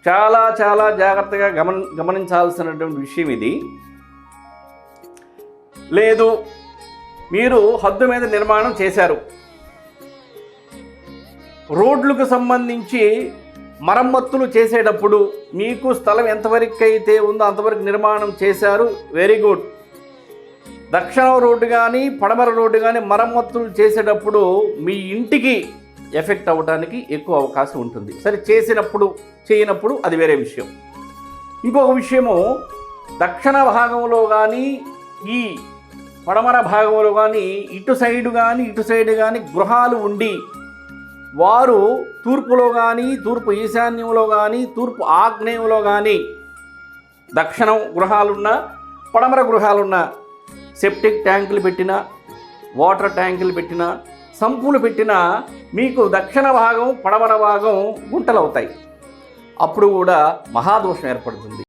చాలా చాలా జాగ్రత్తగా గమనించాల్సినటువంటి విషయం ఇది. లేదు, మీరు హద్దు మీద నిర్మాణం చేశారు, రోడ్లకు సంబంధించి మరమ్మతులు చేసేటప్పుడు మీకు స్థలం ఎంతవరకు అయితే ఉందో అంతవరకు నిర్మాణం చేశారు, వెరీ గుడ్. దక్షిణ రోడ్డు కానీ పడమర రోడ్డు కానీ మరమ్మతులు చేసేటప్పుడు మీ ఇంటికి ఎఫెక్ట్ అవ్వడానికి ఎక్కువ అవకాశం ఉంటుంది. సరే, చేయనప్పుడు అది వేరే విషయం. ఇంకొక విషయము, దక్షిణ భాగంలో కానీ ఈ పడమర భాగంలో కానీ ఇటు సైడ్ కానీ గృహాలు ఉండి వారు తూర్పులో కానీ తూర్పు ఈశాన్యంలో కానీ తూర్పు ఆగ్నేయంలో కానీ దక్షిణం గృహాలున్నా పడమర గృహాలున్నా సెప్టిక్ ట్యాంకులు పెట్టినా వాటర్ ట్యాంకులు పెట్టినా సంపులు పెట్టినా మీకు దక్షిణ భాగం పడమర భాగం గుంటలు అవుతాయి. అప్పుడు కూడా మహాదోషం ఏర్పడుతుంది.